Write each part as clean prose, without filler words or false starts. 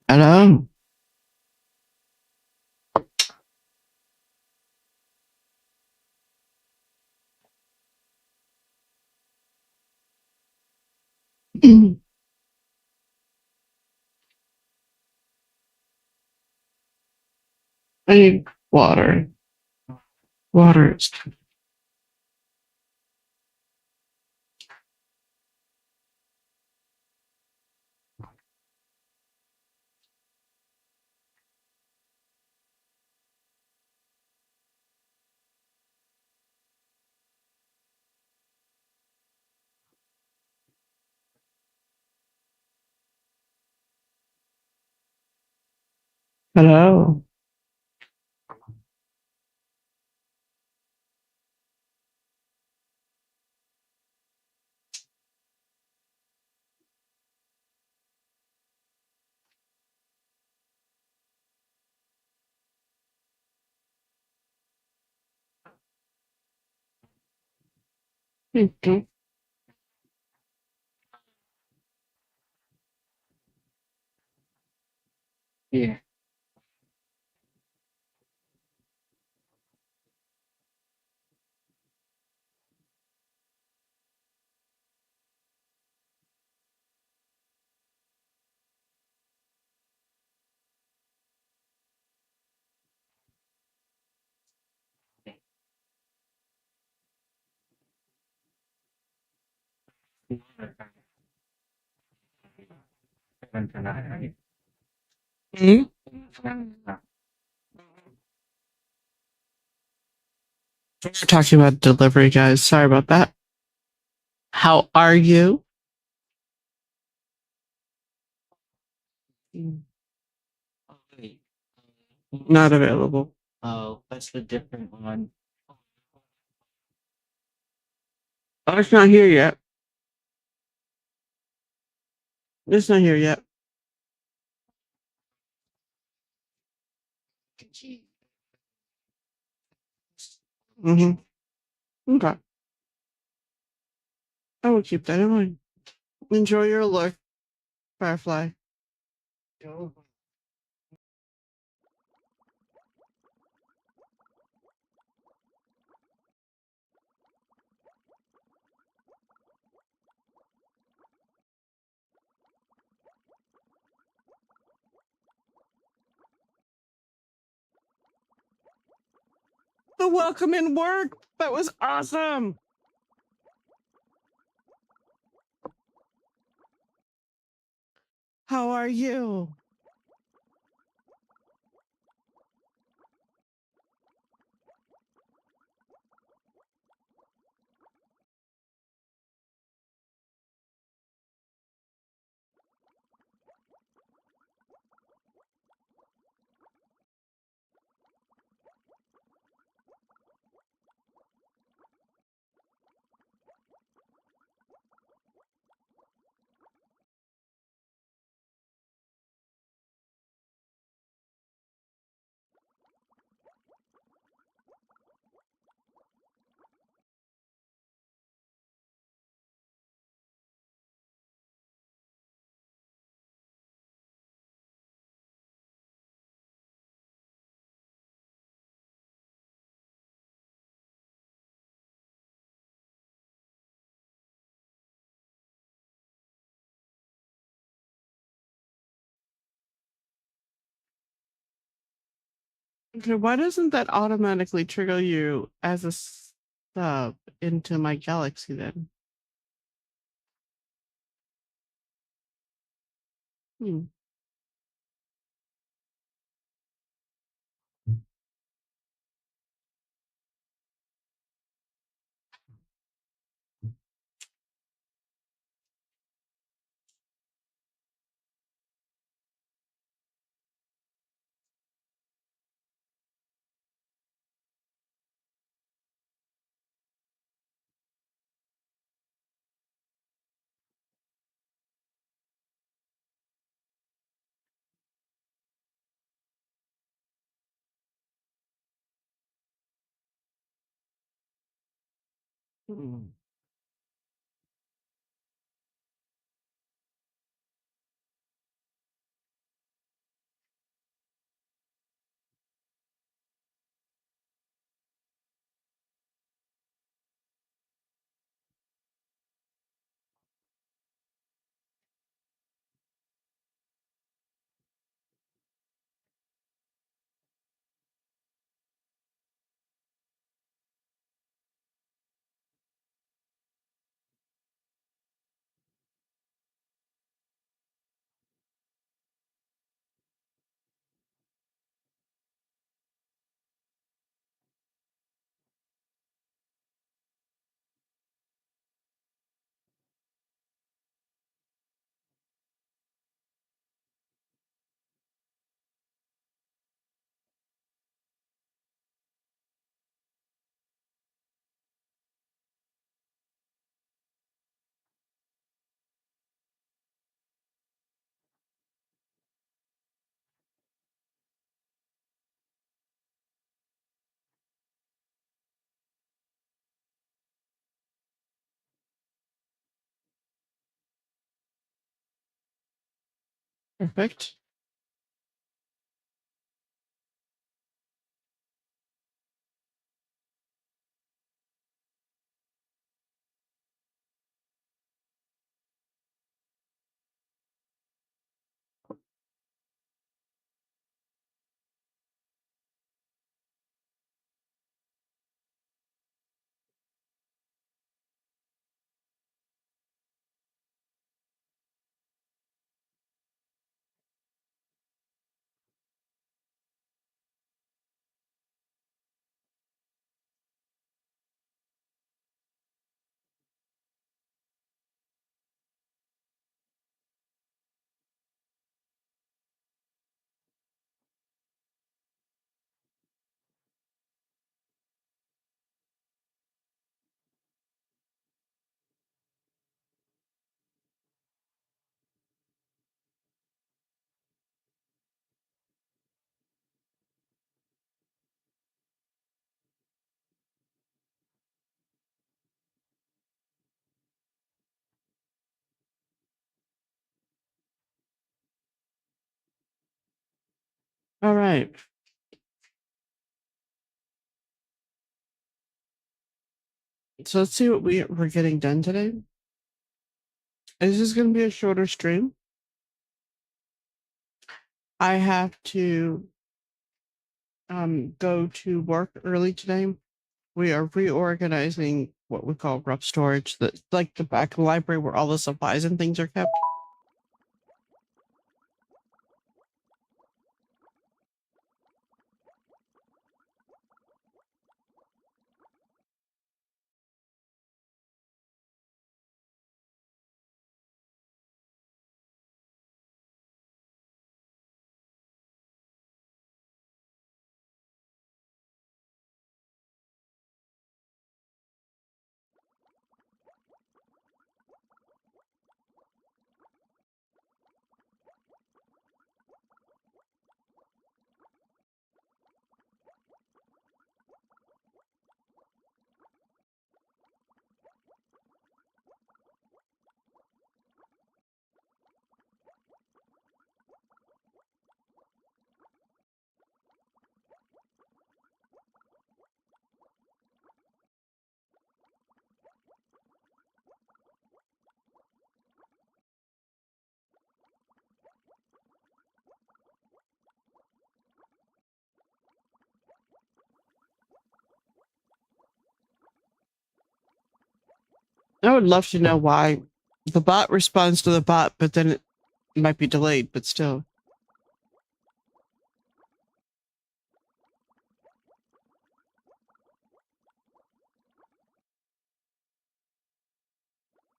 Hello. I need water. Water is. Hello. Mhm. Yeah. Hmm? We're talking about delivery, guys. Sorry about that. How are you? Not available. Oh, that's the different one. Oh, it's not here yet. It's not here yet. Mm-hmm. Okay. I will keep that in mind. Enjoy your look, Firefly. The welcome in work. That was awesome. How are you? Okay, why doesn't that automatically trigger you as a sub into my galaxy then? Hmm. Hmm. Perfect. All right. So let's see what we're getting done today. This is going to be a shorter stream. I have to go to work early today. We are reorganizing what we call rough storage, that like the back of the library where all the supplies and things are kept. I would love to know why the bot responds to the bot, but then it might be delayed, but still.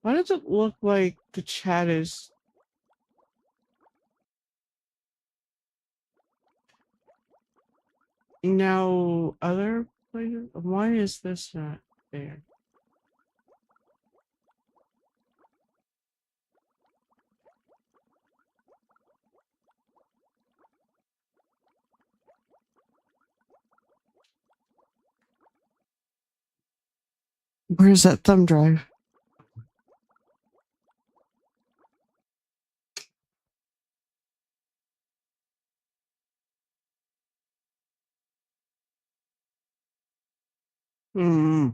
Why does it look like the chat is now other places? Why is this not there? Where's that thumb drive? Hmm.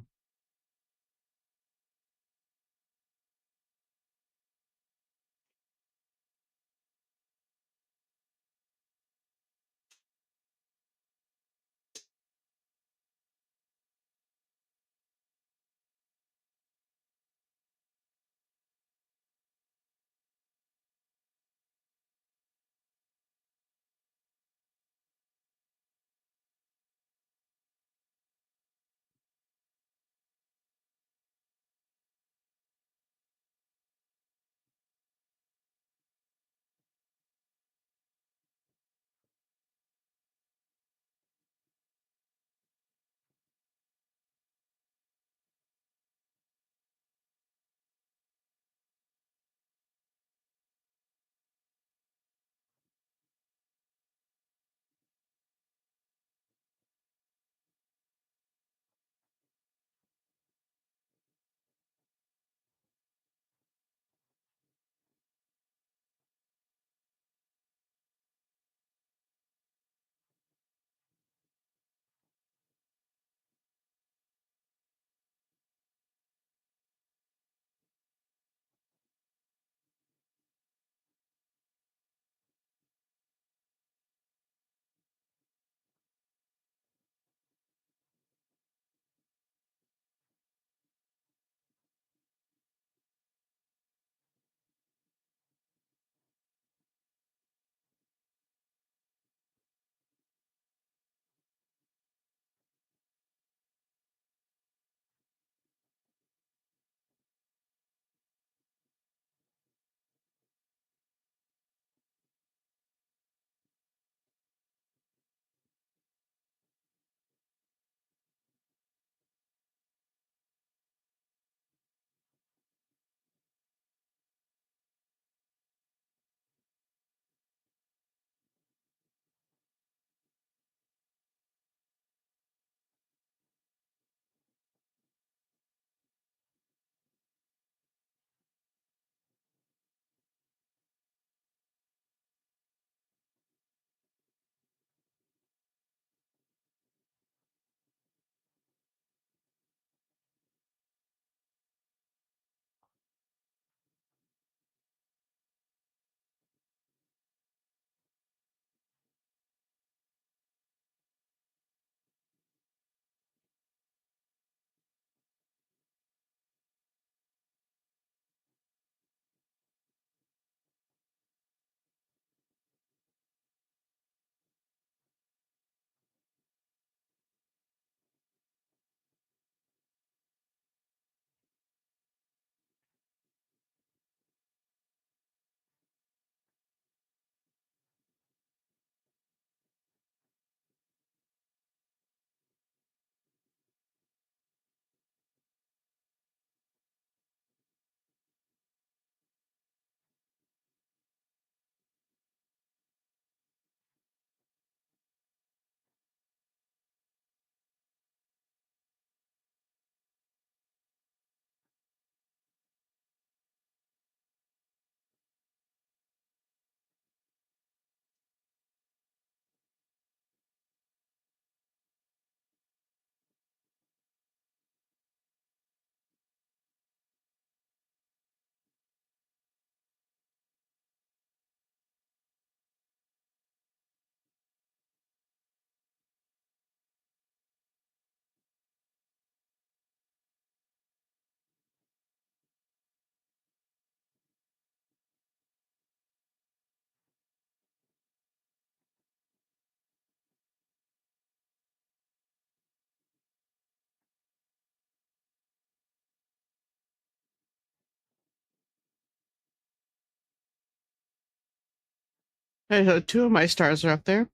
Okay, so two of my stars are up there.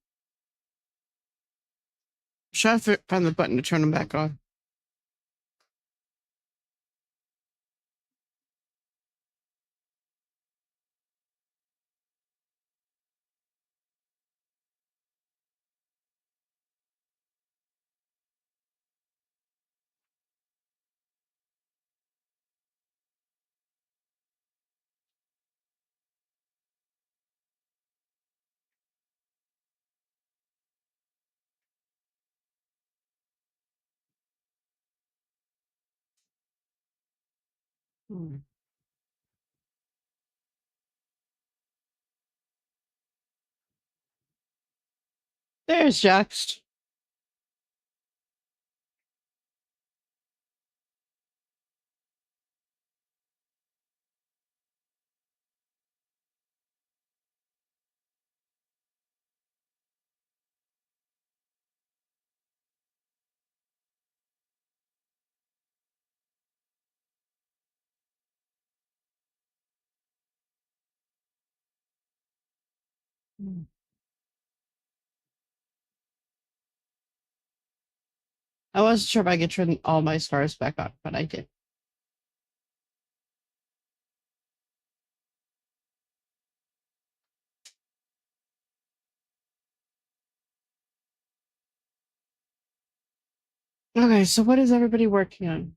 Try to find the button to turn them back on. Hmm. There's Jax. Hmm. I wasn't sure if I could turn all my stars back on, but I did. Okay, so what is everybody working on?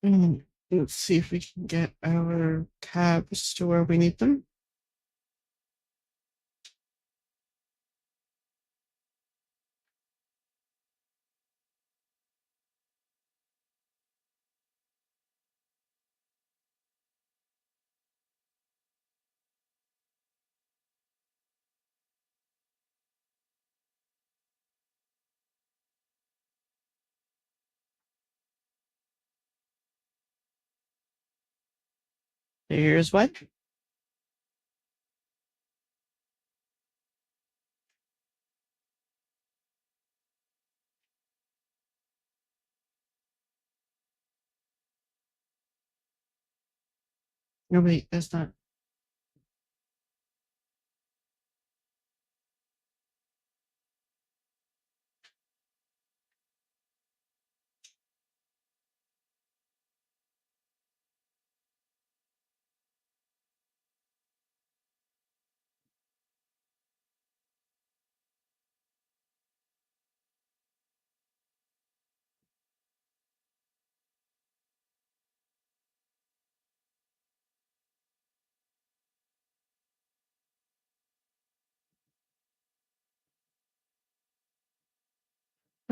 Mm, let's see if we can get our tabs to where we need them. Here's what? No, wait, that's not.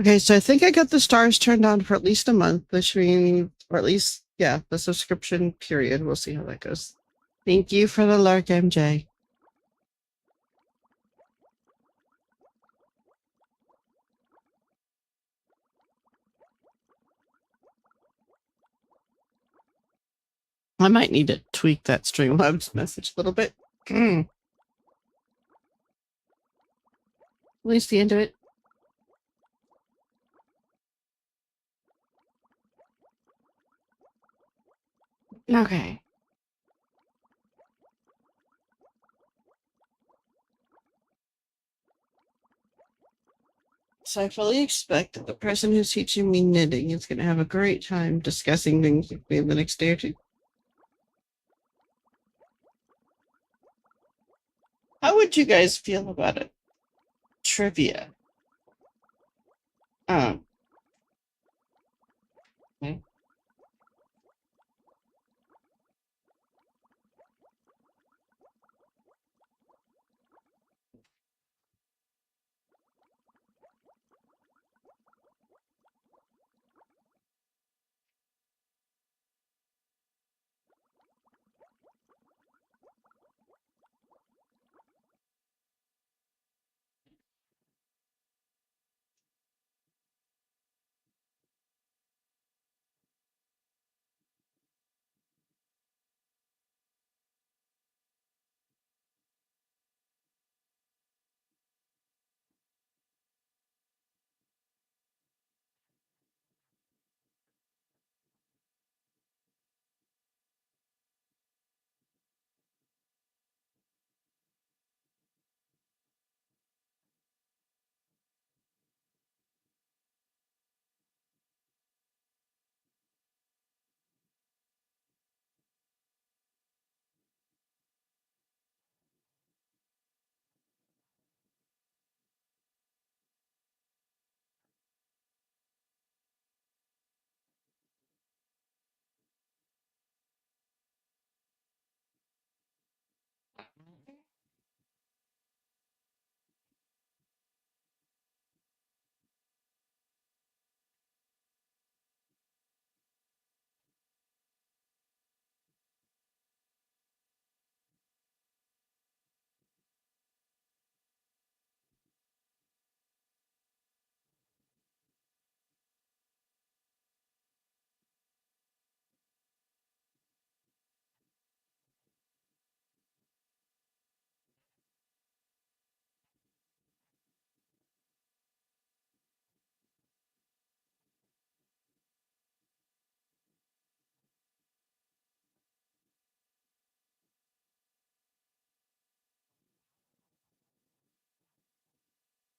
Okay, so I think I got the stars turned on for at least a month, which means, or at least, yeah, the subscription period. We'll see how that goes. Thank you for the lurk, MJ. I might need to tweak that Streamlabs message a little bit. At least the end of it. Okay. So I fully expect that the person who's teaching me knitting is going to have a great time discussing things with me in the next day or two. How would you guys feel about it? Trivia. Um, okay.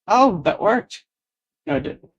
Oh, that worked. No, it didn't.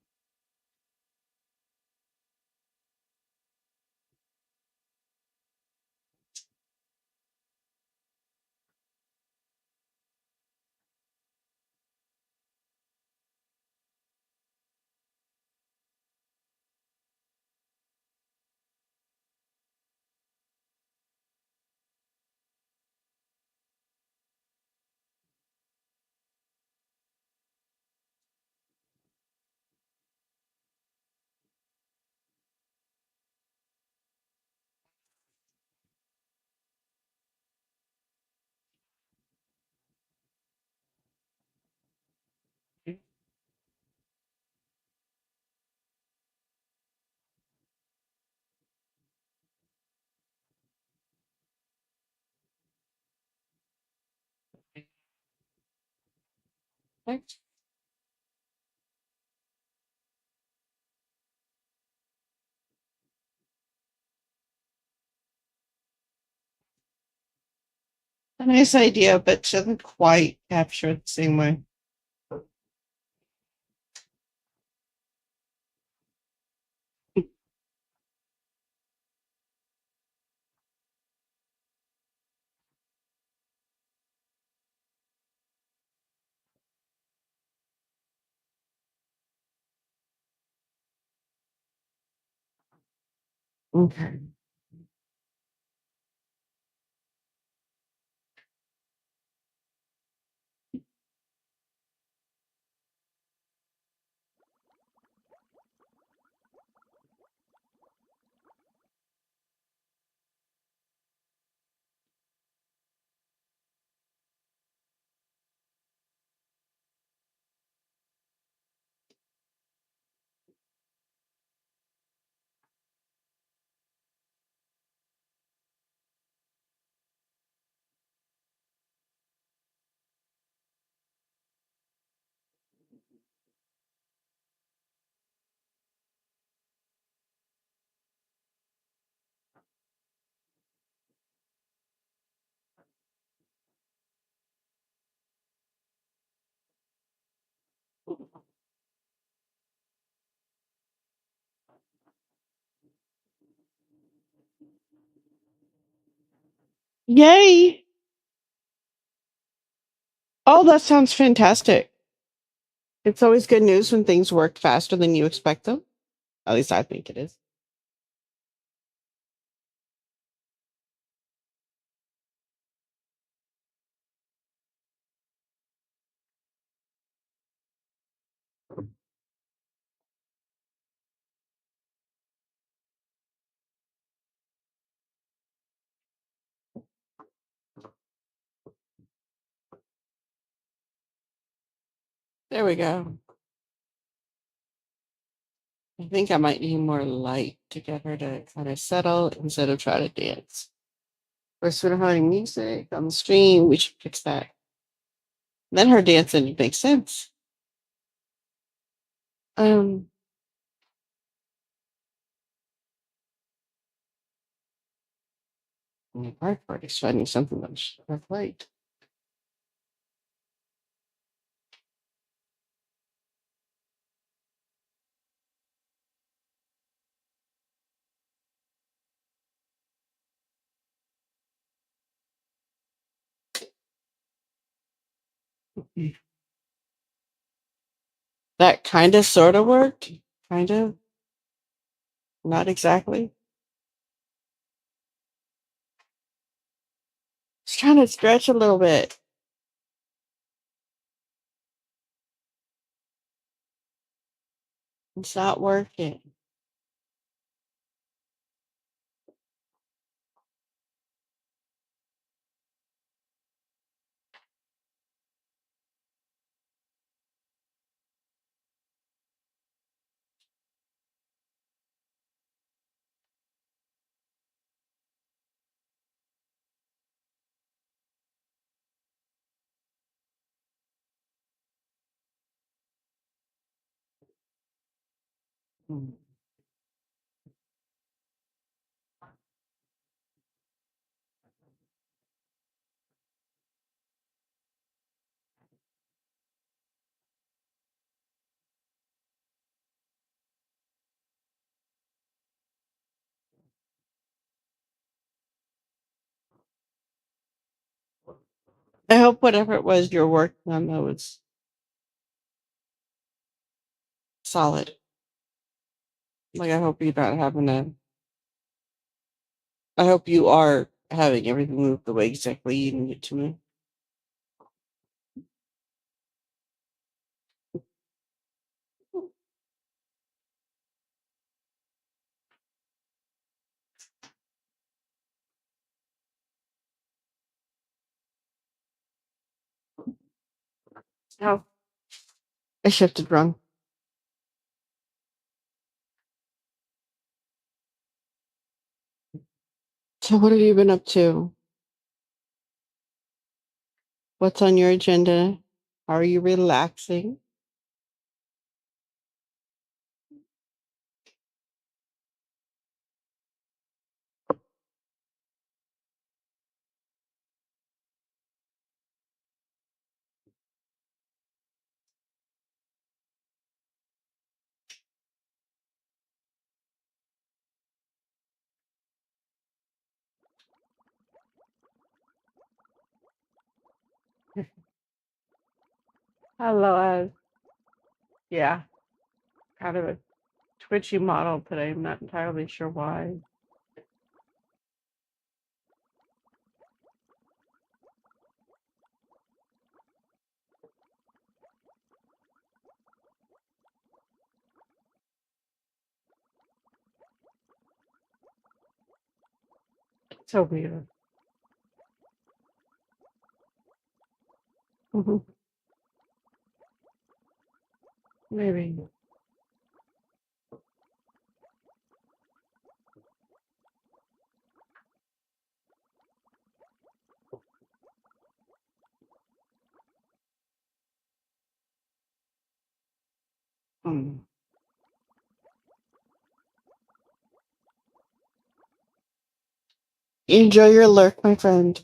Perfect. A nice idea, but doesn't quite capture it the same way. Okay. Yay! Oh, that sounds fantastic. It's always good news when things work faster than you expect them. At least I think it is. There we go. I think I might need more light to get her to kind of settle instead of try to dance. First, we don't have any music on the stream. We should fix that. Then her dancing makes sense. Um, the hard part is finding something that's light. That kind of sort of worked. Kind of. Not exactly. Just trying to stretch a little bit. It's not working. Hmm. I hope whatever it was you're working on though is solid. Like I hope you're not having to. I hope you are having everything move the way exactly you need it to move. Oh, I shifted wrong. So what have you been up to? What's on your agenda? How are you relaxing? Hello, yeah, kind of a twitchy model today. I'm not entirely sure why. So weird. Mhm. Maybe. Mm. Enjoy your lurk, my friend.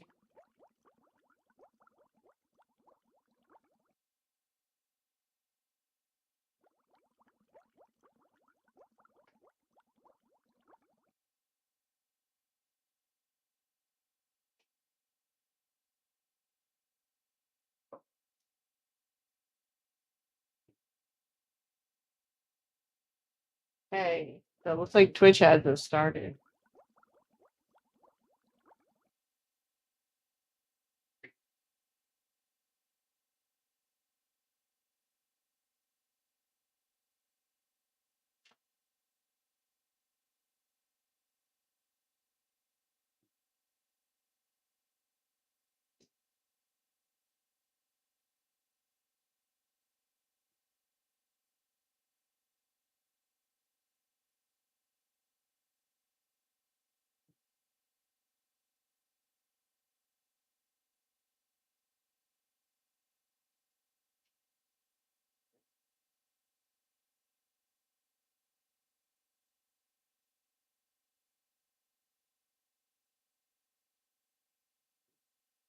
Hey, so it looks like Twitch hasn't started.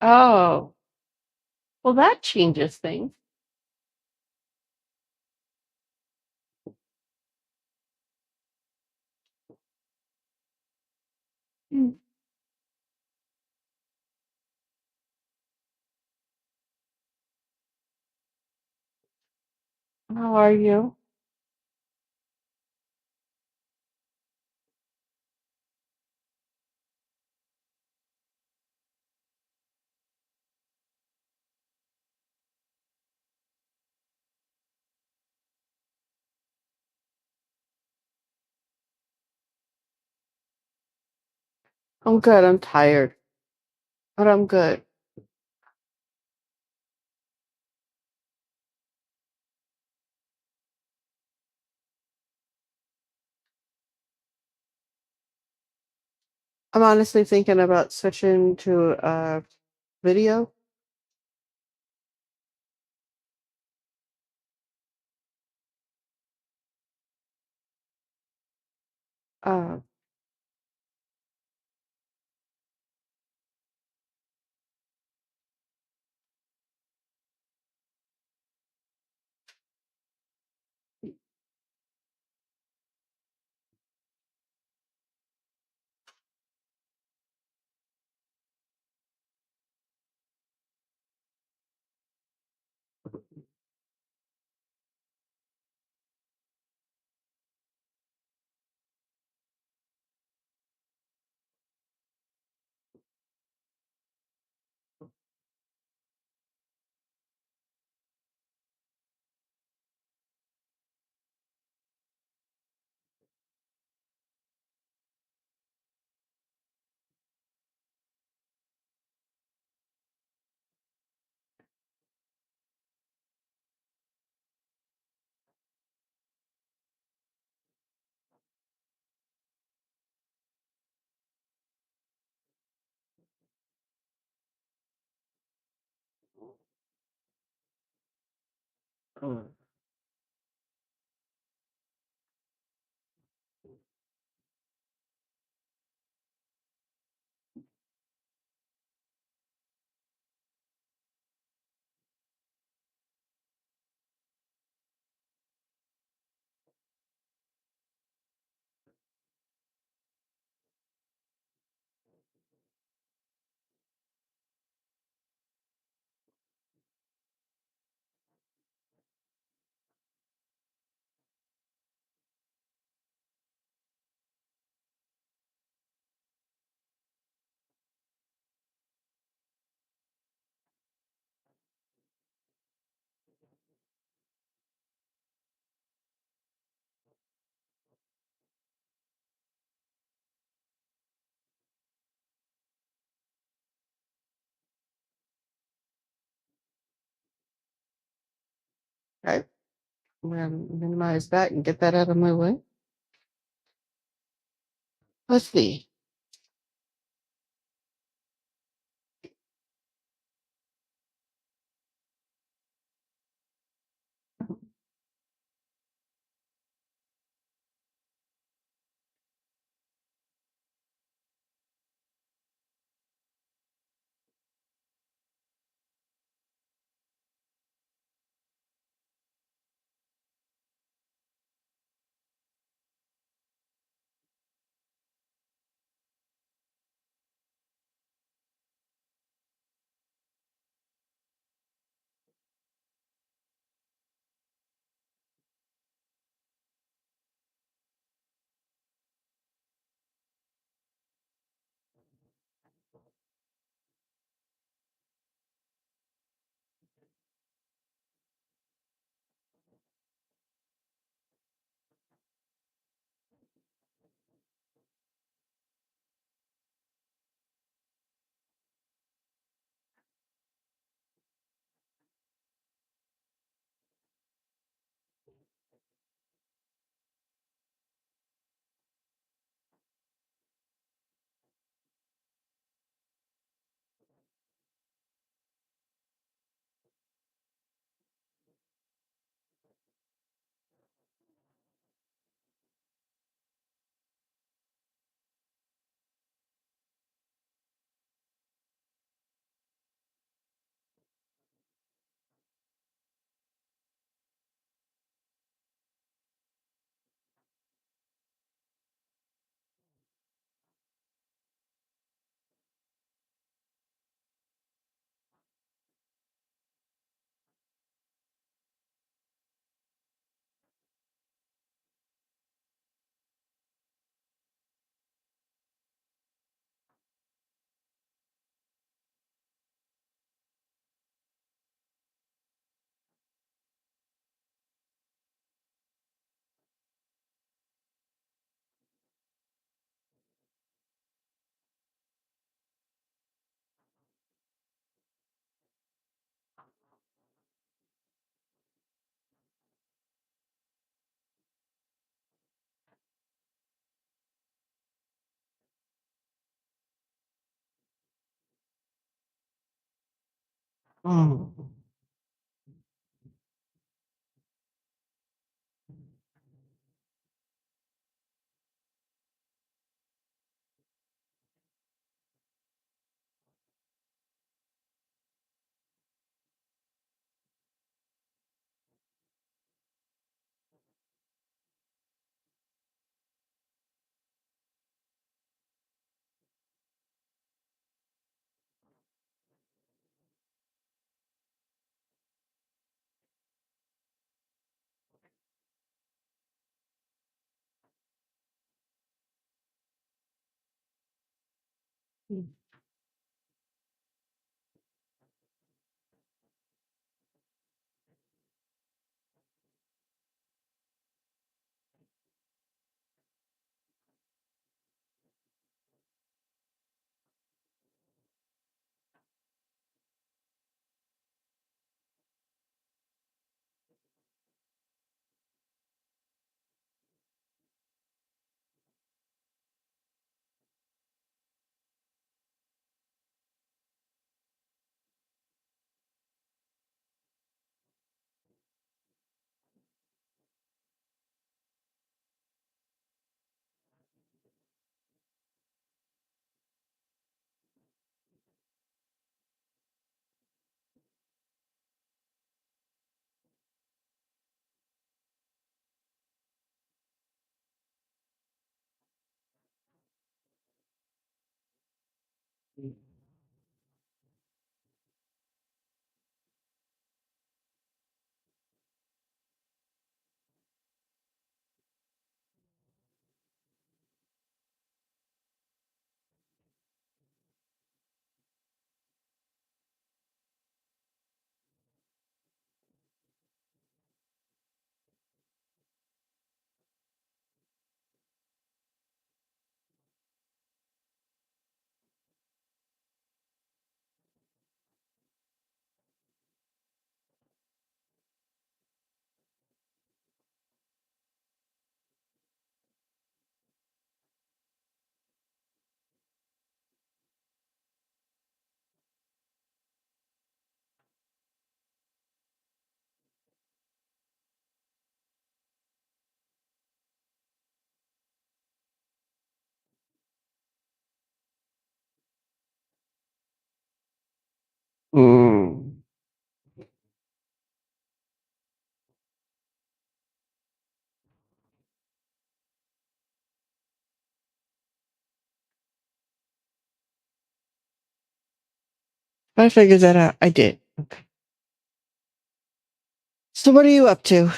Oh, well, that changes things. Mm. How are you? I'm good. I'm tired, but I'm good. I'm honestly thinking about switching to video. Uh, Mm. Okay. I'm gonna minimize that and get that out of my way. Let's see. Mm. Mm. I figured that out. I did. Okay. So what are you up to?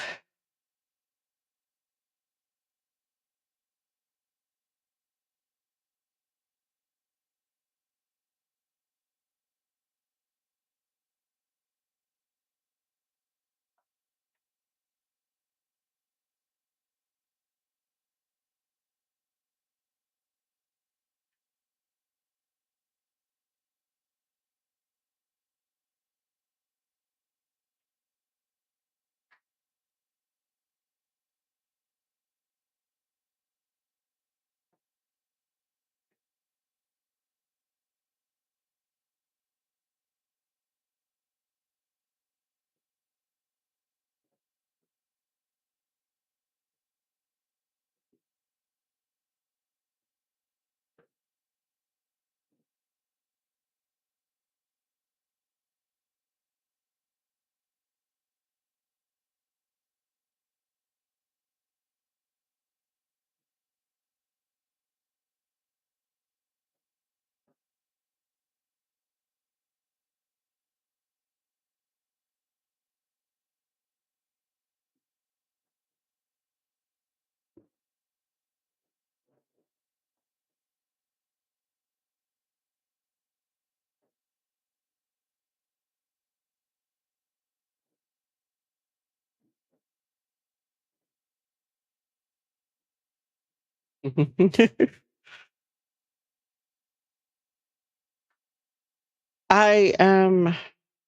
I am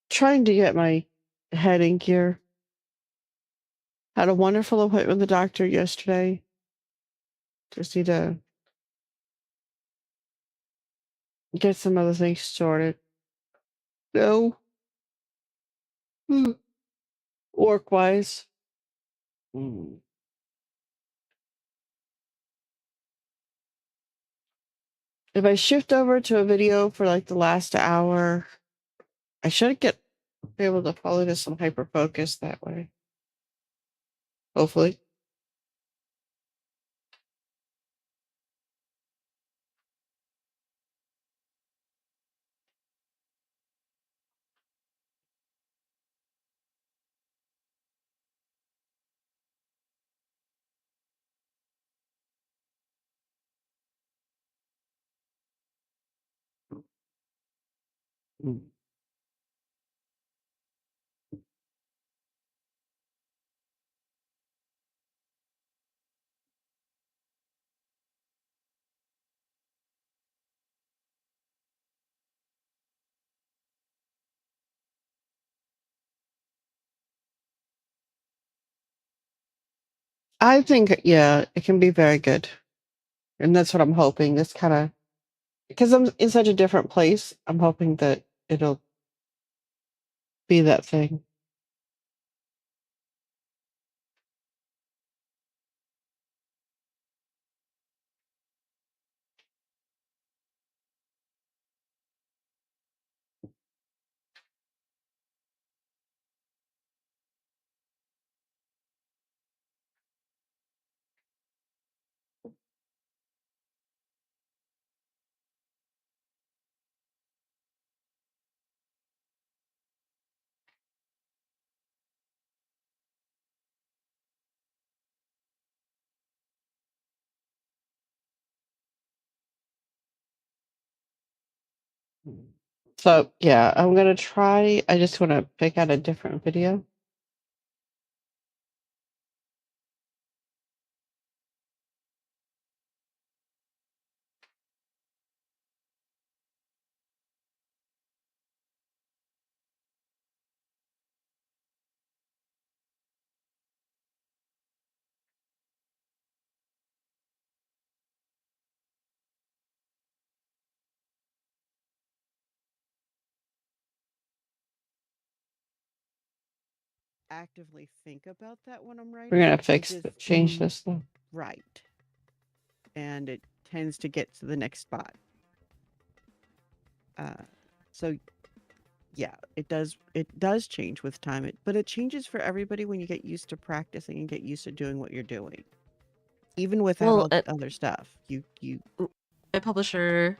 trying to get my head in gear. Had a wonderful appointment with the doctor yesterday. Just need to get some other things sorted. No, work wise. Mm. If I shift over to a video for like the last hour, I should be able to follow to some hyper focus that way. Hopefully. Mm. I think, yeah, it can be very good. And that's what I'm hoping. This kind of, because I'm in such a different place, I'm hoping that it'll be that thing. So yeah, I'm gonna try. I just want to pick out a different video. Actively think about that when I'm We're writing. gonna I fix just change this though. write, and it tends to get to the next spot. So yeah, it does change with time. But it changes for everybody when you get used to practicing and get used to doing what you're doing, even without Well, all the other stuff. You my publisher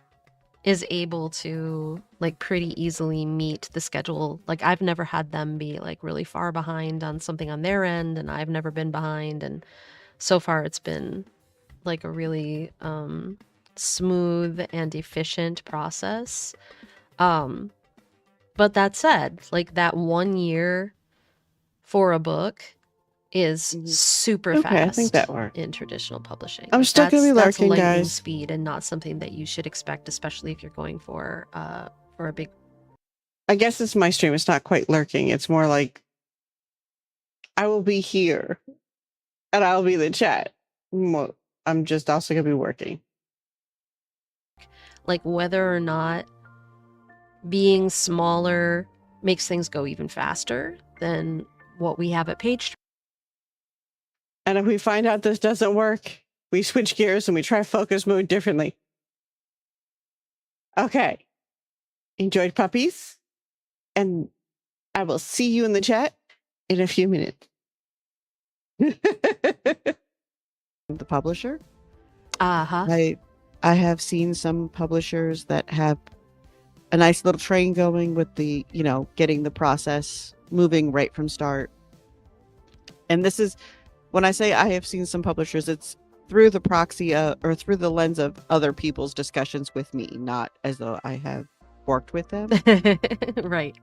is able to like pretty easily meet the schedule. Like I've never had them be like really far behind on something on their end, and I've never been behind, and so far it's been like a really smooth and efficient process. Um but that said, like that 1 year for a book is Mhm. super Okay, I think fast that worked. in traditional publishing. I'm Like still gonna be that's lurking, lightning guys. speed and not something that you should expect, especially if you're going for a big. I guess it's my stream. It's not quite lurking. It's more like I will be here and I'll be in the chat. I'm just also gonna be working. Like whether or not being smaller makes things go even faster than what we have at Page. And if we find out this doesn't work, we switch gears and we try focus mode differently. Okay. Enjoyed puppies. And I will see you in the chat in a few minutes. The publisher. Uh-huh. I have seen some publishers that have a nice little train going with the, getting the process moving right from start. And this is when I say I have seen some publishers, it's through the proxy or through the lens of other people's discussions with me, not as though I have worked with them. Right.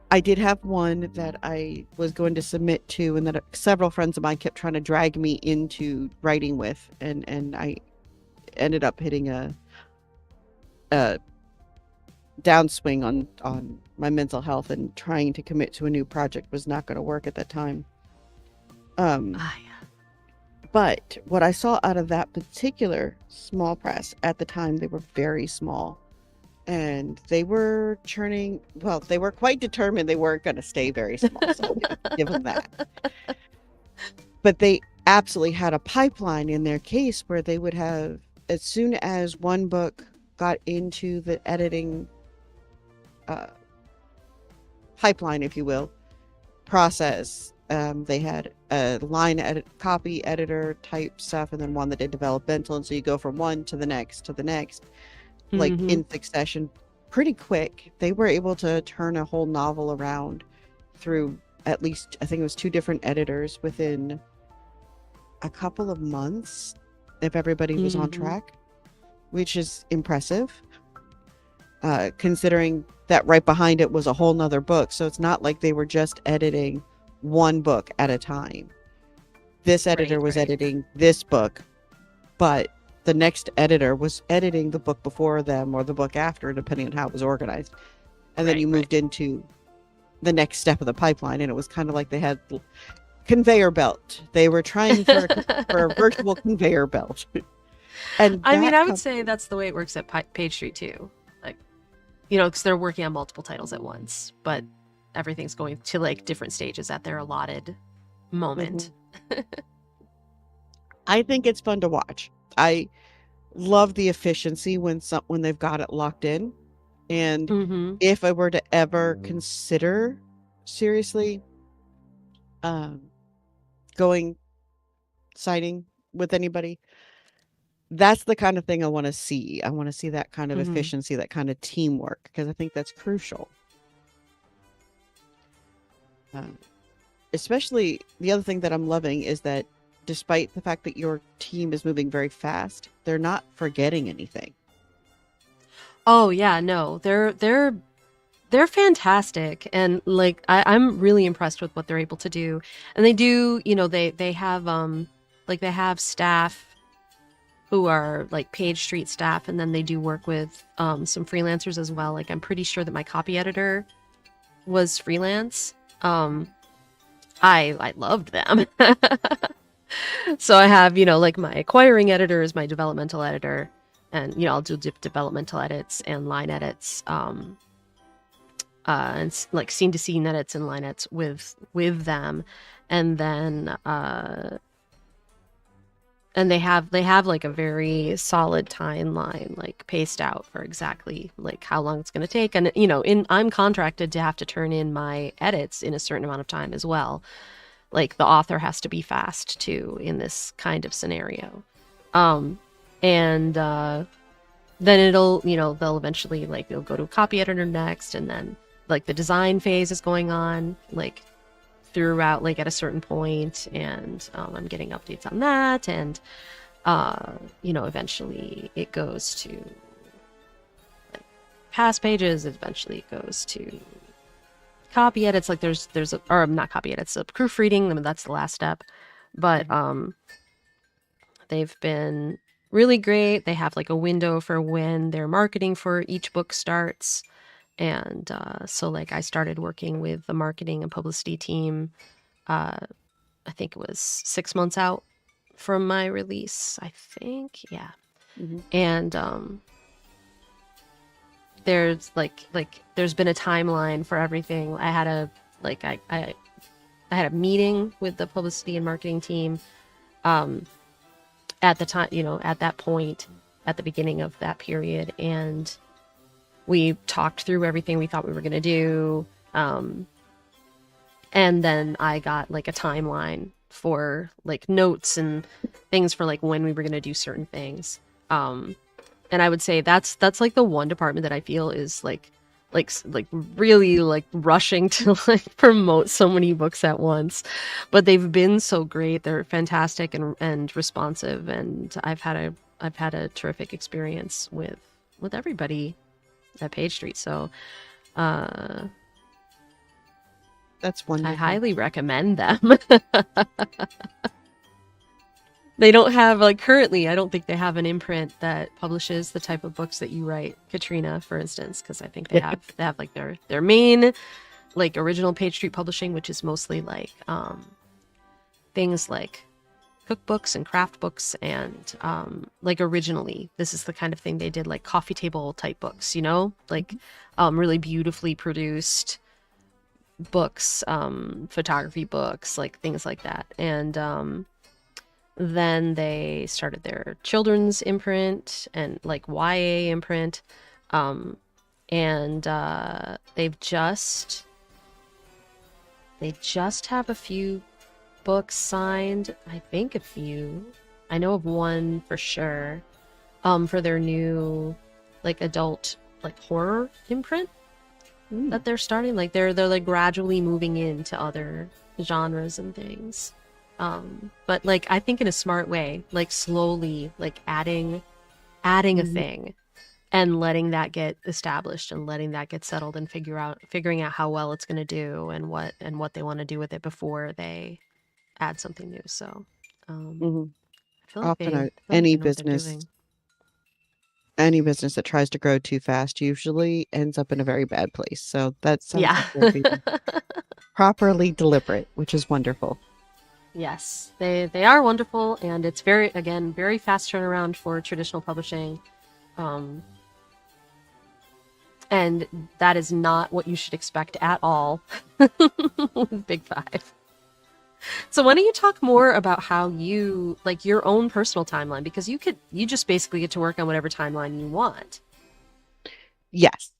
I did have one that I was going to submit to, and that several friends of mine kept trying to drag me into writing with, and I ended up hitting a downswing on my mental health, and trying to commit to a new project was not going to work at that time. Yeah. But what I saw out of that particular small press at the time, they were very small. And they were churning, well, they were quite determined they weren't going to stay very small. So give them that. But they absolutely had a pipeline in their case where they would have, as soon as one book got into the editing pipeline, if you will, process, they had a line copy editor type stuff, and then one that did developmental. And so you go from one to the next like in succession, pretty quick. They were able to turn a whole novel around through at least, I think it was 2 different editors within a couple of months, if everybody was on track, which is impressive, considering that right behind it was a whole nother book. So it's not like they were just editing one book at a time. This editor was editing this book, but the next editor was editing the book before them or the book after, depending on how it was organized. And then you moved into the next step of the pipeline, and it was kind of like they had conveyor belt. They were trying for a virtual conveyor belt. And I mean, I would say that's the way it works at Page Street too. Like, because they're working on multiple titles at once, but everything's going to like different stages at their allotted moment. I think it's fun to watch. I love the efficiency when they've got it locked in. And if I were to ever consider seriously signing with anybody, that's the kind of thing I want to see. I want to see that kind of efficiency, that kind of teamwork, because I think that's crucial. Especially the other thing that I'm loving is that despite the fact that your team is moving very fast, they're not forgetting anything. Oh yeah, no, they're fantastic, and like I'm really impressed with what they're able to do. And they do, they have like they have staff who are like Page Street staff, and then they do work with some freelancers as well. Like I'm pretty sure that my copy editor was freelance. I loved them. So I have, like my acquiring editor is my developmental editor, and I'll do developmental edits and line edits, and like scene to scene edits and line edits with them, and then and they have like a very solid timeline like paced out for exactly like how long it's going to take. And I'm contracted to have to turn in my edits in a certain amount of time as well. Like the author has to be fast too in this kind of scenario. And then they'll eventually like they'll go to a copy editor next, and then like the design phase is going on like throughout like at a certain point, and I'm getting updates on that, and eventually it goes to like past pages, eventually it goes to copy edits. Like or not copy edits, so proofreading. I mean, that's the last step. But they've been really great. They have like a window for when their marketing for each book starts. And so like I started working with the marketing and publicity team, I think it was 6 months out from my release, I think. Yeah. Mm-hmm. And there's there's been a timeline for everything. I had a I had a meeting with the publicity and marketing team at the time, at that point, at the beginning of that period, and we talked through everything we thought we were going to do. And then I got like a timeline for like notes and things for like when we were going to do certain things. And I would say that's like the one department that I feel is like really like rushing to like promote so many books at once. But they've been so great. They're fantastic and responsive, and I've had a terrific experience with everybody at Page Street. So That's wonderful. I highly recommend them. They don't have like currently, I don't think they have an imprint that publishes the type of books that you write, Katrina, for instance, because I think they have like their main like original Page Street publishing, which is mostly like things like cookbooks and craft books, and like originally this is the kind of thing they did, like coffee table type books, like really beautifully produced books, photography books, like things like that. And then they started their children's imprint and like YA imprint, and they just have a few books signed. I think a few. I know of one for sure. For their new like adult like horror imprint that they're starting. Like they're like gradually moving into other genres and things. But like I think in a smart way, like slowly like adding a thing and letting that get established and letting that get settled and figuring out how well it's going to do and what they want to do with it before they add something new. So I feel like Often they know what they're doing. any business that tries to grow too fast usually ends up in a very bad place. So that sounds Yeah. like they're being properly deliberate, which is wonderful. Yes, they are wonderful, and it's very fast turnaround for traditional publishing. And that is not what you should expect at all with Big Five. So why don't you talk more about how you like your own personal timeline, because you just basically get to work on whatever timeline you want. Yes,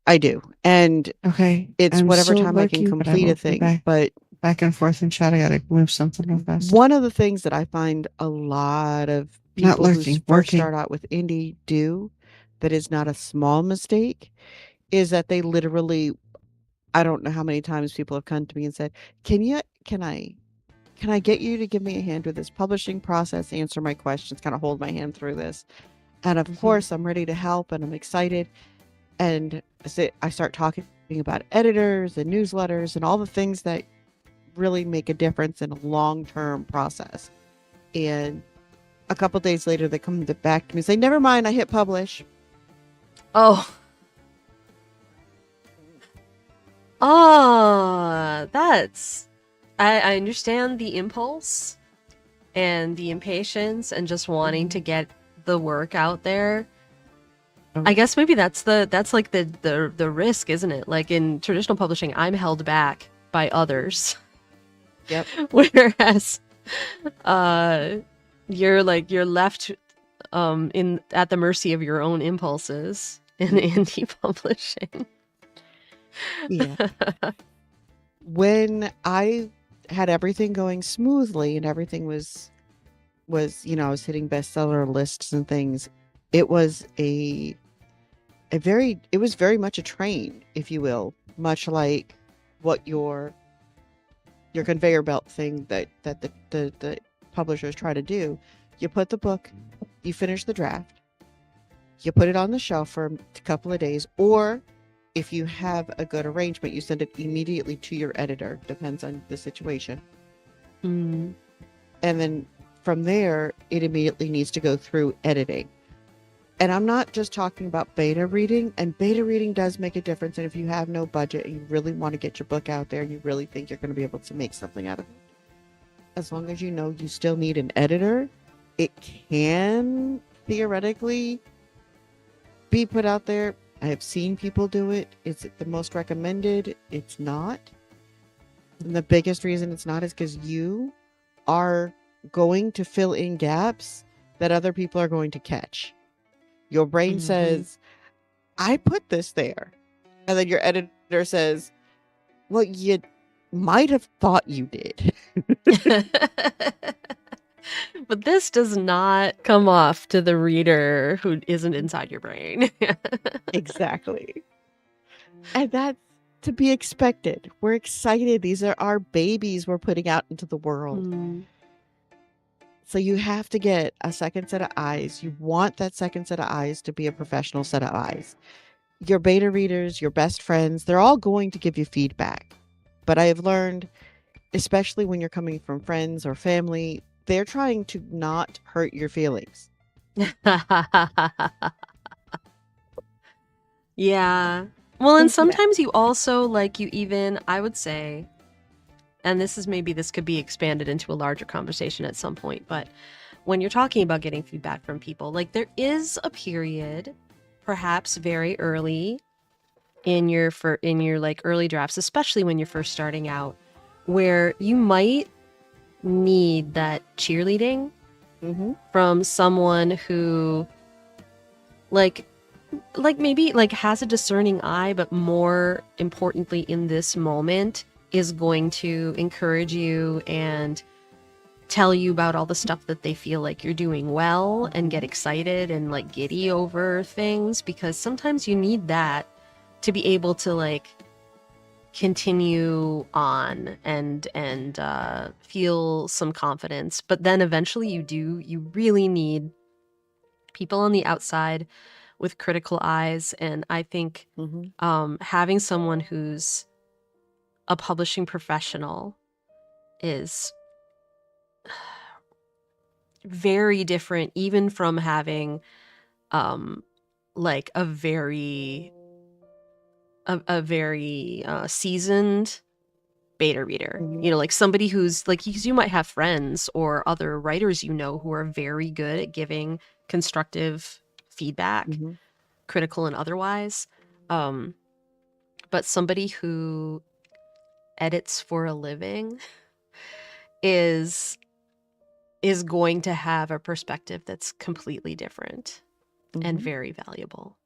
I do. And Okay. it's I'm whatever still time I can looking, but I complete a will be thing. But back and forth in chat. I gotta move something real fast. one of the things that I find a lot of Not people who lurking, first working. start out with indie do, that is not a small mistake, is that they literally, I don't know how many times people have come to me and said, can I get you to give me a hand with this publishing process, answer my questions, kind of hold my hand through this? And of Mhm. course, I'm ready to help and I'm excited. And I start talking about editors and newsletters and all the things that really make a difference in a long-term process. And a couple days later, they come back to me and say, "Never mind, I hit publish." Oh. Oh, that's I understand the impulse and the impatience and just wanting to get the work out there. I guess maybe that's like the risk, isn't it? Like in traditional publishing, I'm held back by others. Yep. Whereas you're left in at the mercy of your own impulses in indie publishing. Yeah. When I had everything going smoothly and everything was I was hitting bestseller lists and things, it was it was very much a train, if you will, much like what your conveyor belt thing that the publishers try to do. You put the book, you finish the draft, you put it on the shelf for a couple of days, or if you have a good arrangement, you send it immediately to your editor, depends on the situation. Mm. And then from there, it immediately needs to go through editing. And I'm not just talking about beta reading, and beta reading does make a difference. And if you have no budget and you really want to get your book out there and you really think you're going to be able to make something out of it, as long as you know you still need an editor, it can theoretically be put out there. I have seen people do it. Is it the most recommended? It's not. And the biggest reason it's not is because you are going to fill in gaps that other people are going to catch. Your brain says, "I put this there." And then your editor says, "Well, you might have thought you did." But this does not come off to the reader who isn't inside your brain. Exactly. And that's to be expected. We're excited. These are our babies we're putting out into the world. Mm. So you have to get a second set of eyes. You want that second set of eyes to be a professional set of eyes. Your beta readers, your best friends, they're all going to give you feedback. But I have learned, especially when you're coming from friends or family, they're trying to not hurt your feelings. Yeah. Well, and Yeah. sometimes you also like you even, I would say, and this could be expanded into a larger conversation at some point, but when you're talking about getting feedback from people, like there is a period, perhaps very early in your like early drafts, especially when you're first starting out, where you might need that cheerleading from someone who like maybe like has a discerning eye, but more importantly in this moment is going to encourage you and tell you about all the stuff that they feel like you're doing well and get excited and like giddy over things, because sometimes you need that to be able to like continue on and feel some confidence. But then eventually you really need people on the outside with critical eyes. And I think having someone who's a publishing professional is very different, even from having like a very seasoned beta reader. You know, like somebody who's like, because you might have friends or other writers who are very good at giving constructive feedback, critical and otherwise, but somebody who edits for a living is going to have a perspective that's completely different and very valuable.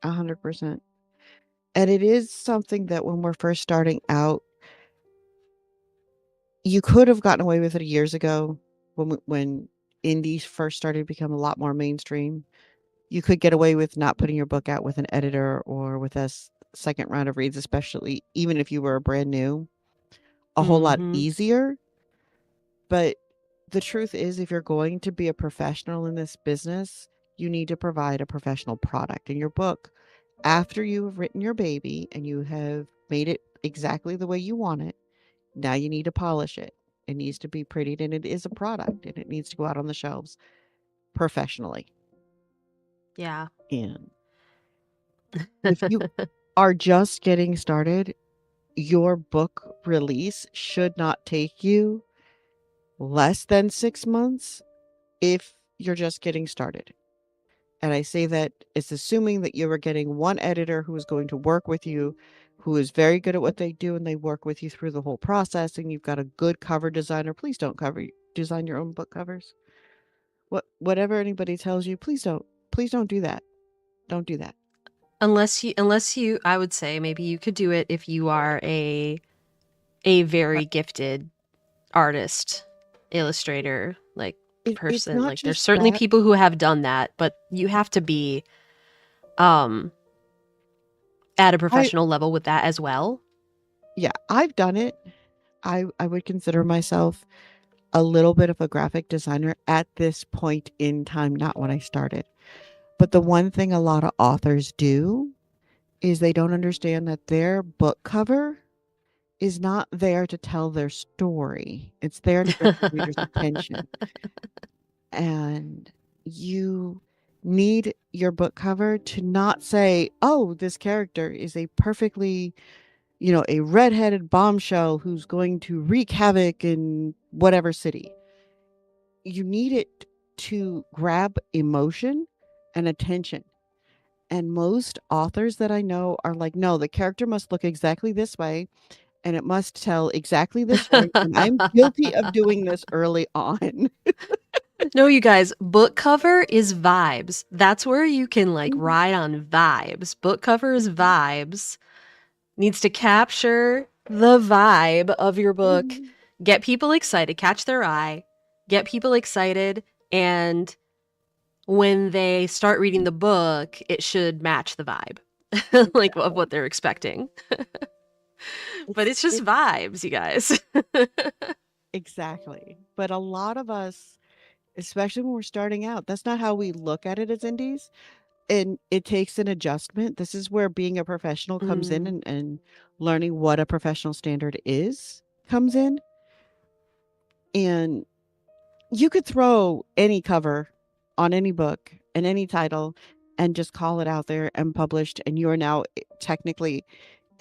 100%. And it is something that when we're first starting out, you could have gotten away with it years ago when indies first started to become a lot more mainstream. You could get away with not putting your book out with an editor or with a second round of reads, especially even if you were brand new, a whole lot easier. But the truth is, if you're going to be a professional in this business, you need to provide a professional product. In your book, after you have written your baby and you have made it exactly the way you want it, now you need to polish it. It needs to be prettied, and it is a product, and it needs to go out on the shelves professionally. Yeah. And if you are just getting started, your book release should not take you less than 6 months if you're just getting started. And I say that it's assuming that you are getting one editor who is going to work with you, who is very good at what they do, and they work with you through the whole process, and you've got a good cover designer. Please don't design your own book covers. Whatever anybody tells you, please don't do that. Don't do that. Unless you I would say maybe you could do it if you are a very gifted artist, illustrator, like It's person. not Like there's just certainly that. people who have done that, but you have to be um at a I professional level with that as well. Yeah, I've done it. I would consider myself a little bit of a graphic designer at this point in time, not when I started. But the one thing a lot of authors do is they don't understand that their book cover is not there to tell their story. It's there to get the reader's attention. And you need your book cover to not say, oh, this character is a perfectly, a redheaded bombshell who's going to wreak havoc in whatever city. You need it to grab emotion and attention. And most authors that I know are like, no, the character must look exactly this way and it must tell exactly this story. And I'm guilty of doing this early on. No, you guys, book cover is vibes. That's where you can like Mhm, ride on vibes. Book cover is mhm, vibes. Needs to capture the vibe of your book, mhm. get people excited, catch their eye, get people excited, and when they start reading the book, it should match the vibe, like of what they're expecting. But it's just It's vibes, you guys. exactly. But a lot of us, especially when we're starting out, that's not how we look at it as indies. And it takes an adjustment. This is where being a professional comes in, Mm. and learning what a professional standard is comes in. And you could throw any cover on any book and any title and just call it out there and published, and you are now technically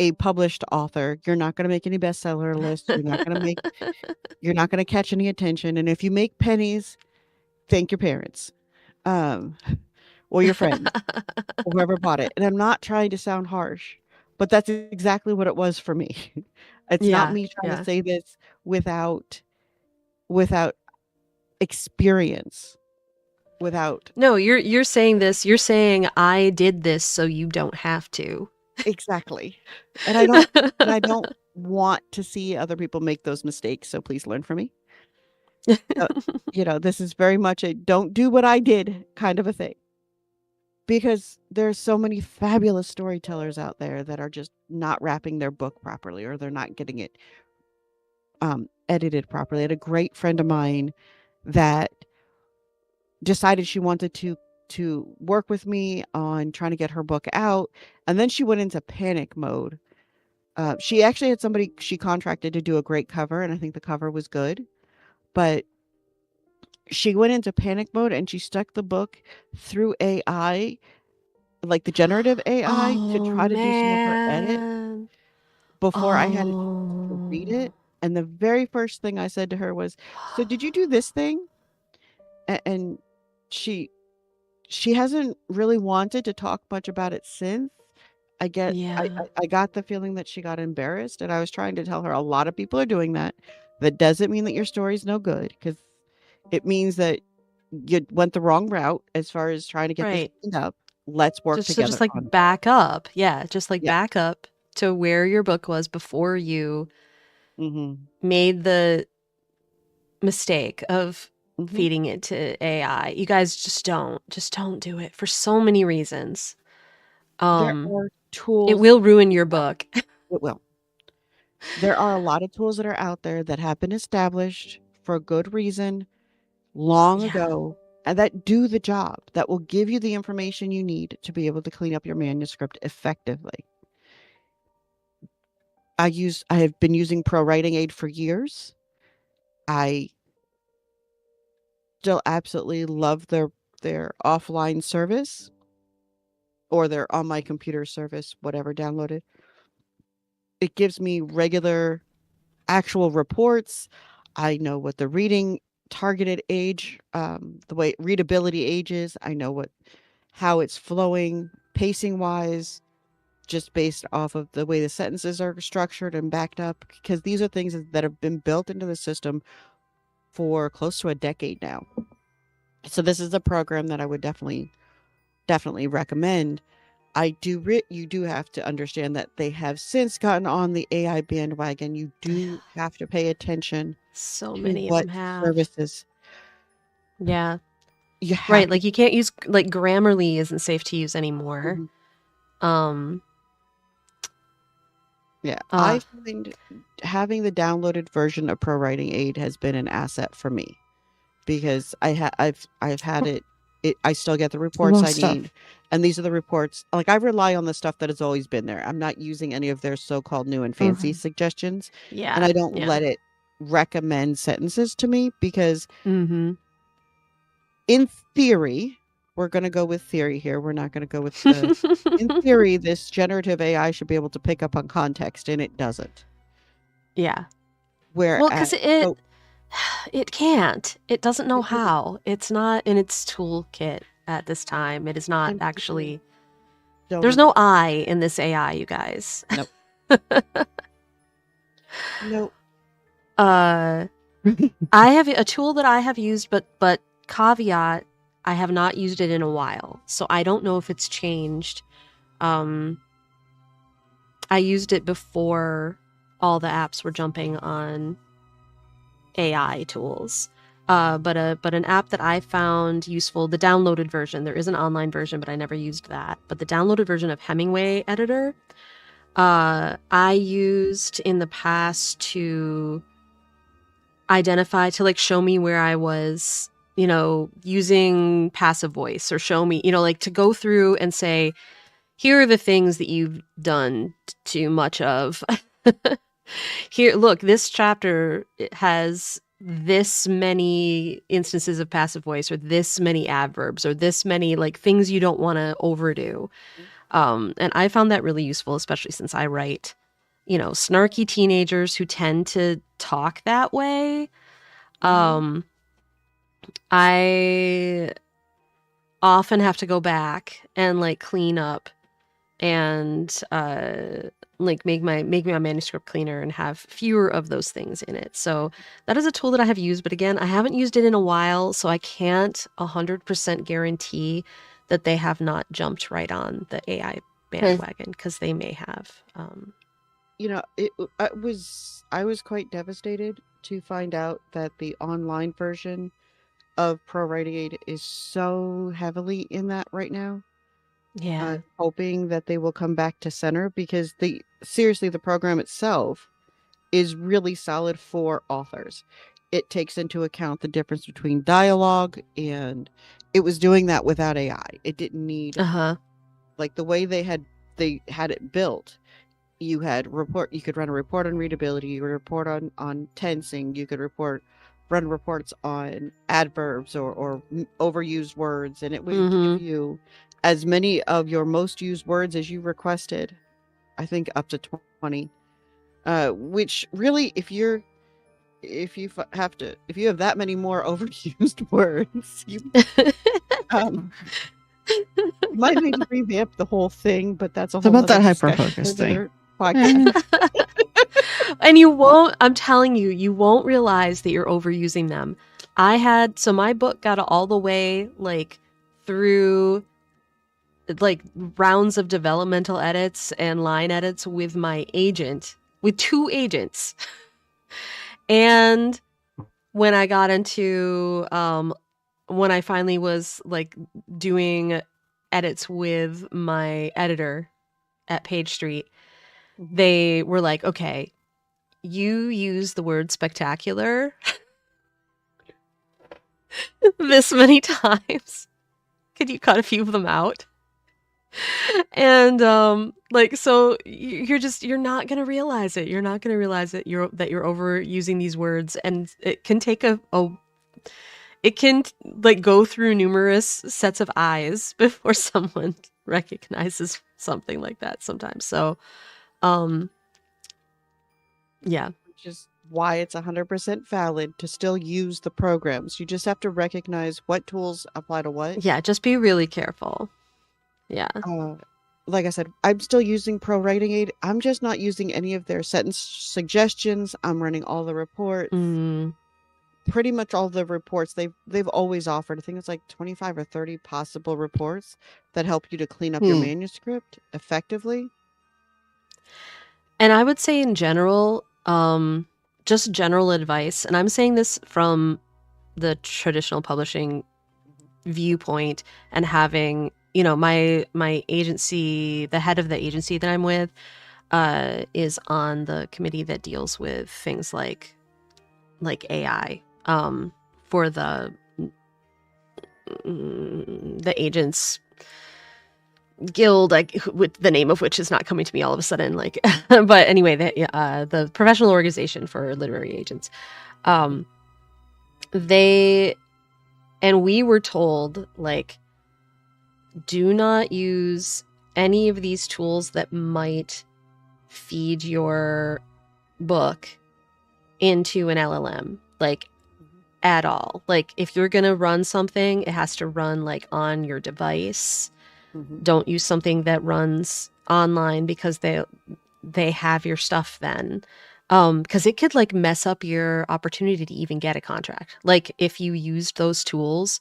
a published author. You're not going to make any bestseller lists. You're not going to catch any attention. And if you make pennies, thank your parents, um, or your friends, or whoever bought it. And I'm not trying to sound harsh, but that's exactly what it was for me. It's not Yeah, me trying to yeah. say this without experience, without No, you're saying this. You're saying I did this so you don't have to. exactly. And I don't want to see other people make those mistakes. So please learn from me. Uh, this is very much a don't do what I did kind of a thing. Because there's so many fabulous storytellers out there that are just not wrapping their book properly, or they're not getting it edited properly. I had a great friend of mine that decided she wanted to work with me on trying to get her book out, and then she went into panic mode. She actually had somebody she contracted to do a great cover, and I think the cover was good, but she went into panic mode and she stuck the book through AI, like the generative AI, to Oh try to do some of her edit man. before I had a chance to read Oh. it. And the very first thing I said to her was, "So did you do this thing?" And she she hasn't really wanted to talk much about it since. I get Yeah. I got the feeling that she got embarrassed, and I was trying to tell her a lot of people are doing that. That doesn't mean that your story's no good, because it means that you went the wrong route as far as trying to get this Right. cleaned up. Let's work Just together like on it. back up. Yeah, just like Yeah. back up to where your book was before you Mhm. made the mistake of Mhm. feeding it to AI. You guys just don't do it for so many reasons. There Um are it tools will ruin your book. it will. There are a lot of tools that are out there that have been established for a good reason long Yeah. ago, and that do the job, that will give you the information you need to be able to clean up your manuscript effectively. I have been using Pro Writing Aid for years. I still absolutely love their offline service or their on my computer service, whatever downloaded. It gives me regular actual reports. I know what the reading targeted age, the way readability age is. I know how it's flowing, pacing wise, just based off of the way the sentences are structured and backed up, because these are things that have been built into the system for close to a decade now. So this is a program that I would definitely recommend. You do have to understand that they have since gotten on the AI bandwagon. You do have to pay attention So to many of what them have. services Yeah. you have. Right. to- Like you can't use like Grammarly isn't safe to use anymore. Mhm. Yeah, I find having the downloaded version of Pro Writing Aid has been an asset for me because I've had it. I still get the reports I stuff. need, and these are the reports. Like I rely on the stuff that has always been there. I'm not using any of their so-called new and fancy suggestions, Yeah. and I don't yeah. let it recommend sentences to me because, Mm-hmm. in theory, we're going to go with theory here. We're not going to go with the. In theory, this generative AI should be able to pick up on context, and it doesn't. Yeah. Whereas, Well, because it can't. It doesn't know It doesn't. how. It's not in its toolkit at this time. It is not And people actually. don't There's no I in this AI, you guys. Nope. Nope. I have a tool that I have used, but caveat, I have not used it in a while, so I don't know if it's changed. I used it before all the apps were jumping on AI tools. But an app that I found useful, the downloaded version. There is an online version, but I never used that. But the downloaded version of Hemingway Editor, I used in the past to identify, to like show me where I was, using passive voice, or show me, like to go through and say, here are the things that you've done too much of. Here, look, this chapter has this many instances of passive voice, or this many adverbs, or this many like things you don't want to overdo. And I found that really useful, especially since I write, snarky teenagers who tend to talk that way. I often have to go back and like clean up and like make my manuscript cleaner and have fewer of those things in it. So that is a tool that I have used, but again, I haven't used it in a while, so I can't 100% guarantee that they have not jumped right on the AI bandwagon, because they may have. I was quite devastated to find out that the online version of Pro Writing Aid is so heavily in that right now. Yeah. I'm hoping that they will come back to center, because the program itself is really solid for authors. It takes into account the difference between dialogue, and it was doing that without AI. It didn't need like the way they had it built. You could run a report on readability, you could report on tensing, you could run reports on adverbs or overused words, and it would give you as many of your most used words as you requested. I think up to 20. Which really, if you have that many more overused words, you might need to revamp the whole thing. But that's a whole about that other hyper-focus discussion thing. for another podcast. And you won't, I'm telling you, you won't realize that you're overusing them. So my book got all the way like through like rounds of developmental edits and line edits with two agents. And when I got into, when I finally was like doing edits with my editor at Page Street, they were like, okay, you use the word spectacular this many times. Could you cut a few of them out? And like, so you're not gonna realize it. You're not gonna realize that you're overusing these words, and it can take it can like go through numerous sets of eyes before someone recognizes something like that sometimes. So yeah. Which is why it's 100% valid to still use the programs. You just have to recognize what tools apply to what. Yeah, just be really careful. Yeah. Like I said, I'm still using Pro Writing Aid. I'm just not using any of their sentence suggestions. I'm running all the reports. Pretty much all the reports they've always offered. I think it's like 25 or 30 possible reports that help you to clean up your manuscript effectively. And I would say in general, just general advice, and I'm saying this from the traditional publishing viewpoint, and having, you know, my agency, the head of the agency that I'm with, is on the committee that deals with things like AI, for the agents guild, like, with the name of which is not coming to me all of a sudden, like, but anyway, the professional organization for literary agents. We were told, like, do not use any of these tools that might feed your book into an LLM, like, at all. Like, if you're gonna run something, it has to run like on your device. Don't use something that runs online, because they have your stuff then. Because it could like mess up your opportunity to even get a contract. Like, if you used those tools,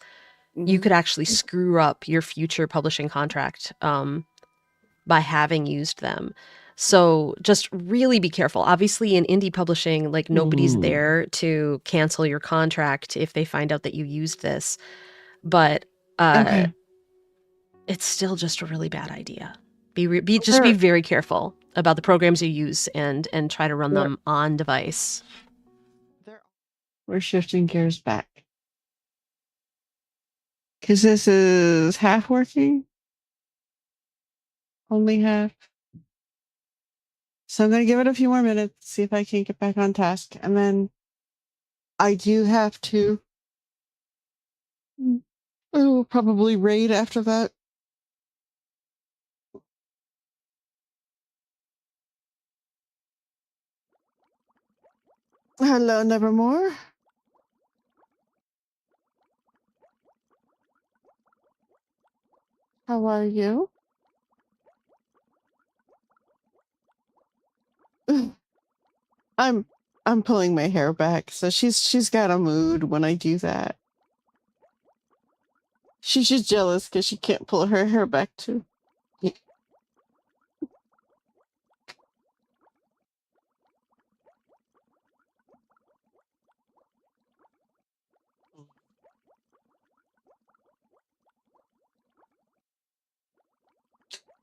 you could actually screw up your future publishing contract by having used them. So just really be careful. Obviously, in indie publishing, like, nobody's there to cancel your contract if they find out that you used this. But it's still just a really bad idea. Be very careful about the programs you use, and try to run them on device. We're shifting gears back, because this is half working, only half. So I'm going to give it a few more minutes, see if I can get back on task, and then I do have to. I will probably raid after that. Hello, Nevermore. How are you? I'm pulling my hair back, so she's got a mood when I do that. She's just jealous because she can't pull her hair back too.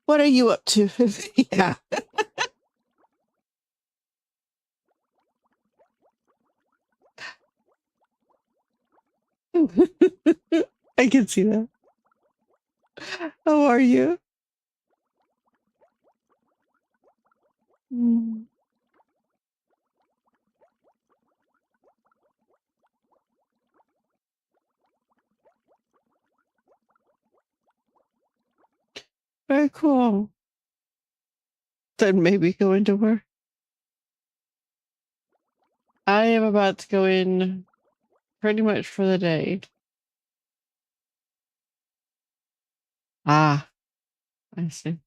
What are you up to? Yeah. I can see that. How are you? Very cool. Then maybe go into work. I am about to go in pretty much for the day. Ah, I see.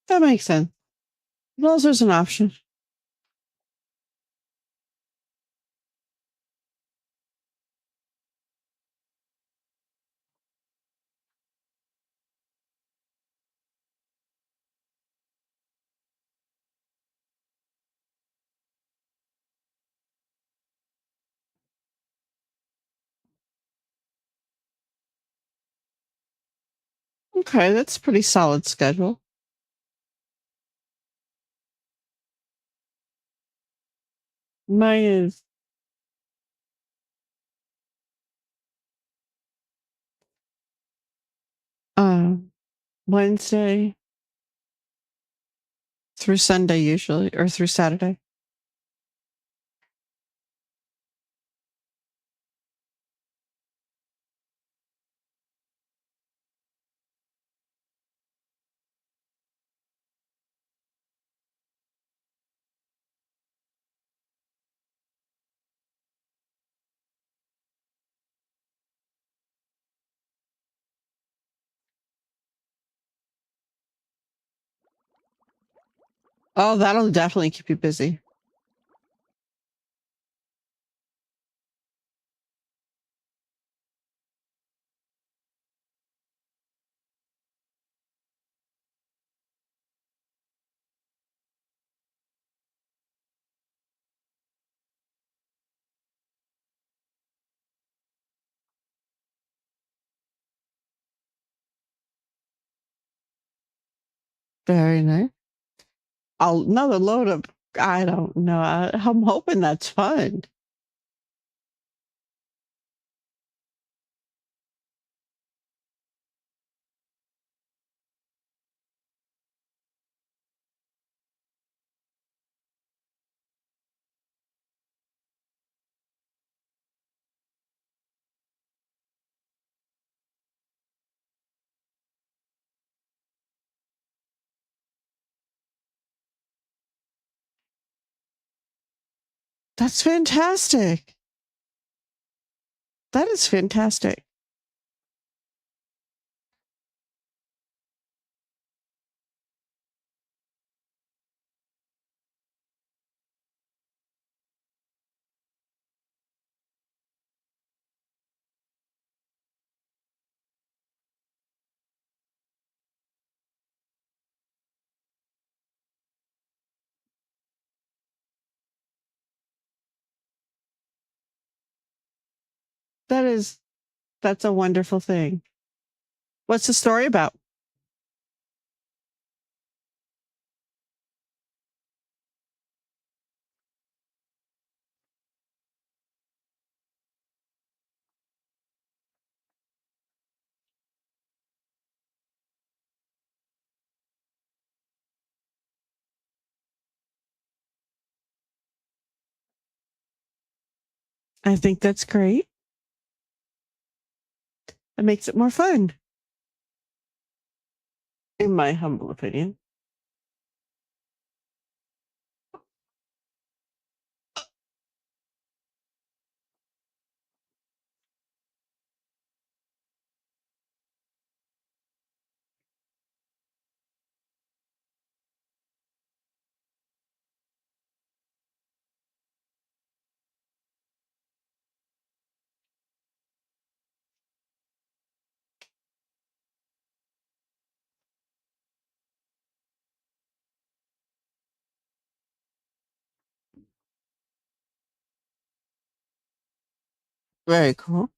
That makes sense. Well, there's an option. Okay, that's a pretty solid schedule. Mine is uh, Wednesday through Sunday usually, or through Saturday. Oh, that'll definitely keep you busy. Very nice. Another load of, I don't know. I'm hoping that's fun. That's fantastic. That is fantastic. That is, that's a wonderful thing. What's the story about? I think that's great. It makes it more fun, in my humble opinion. Very cool.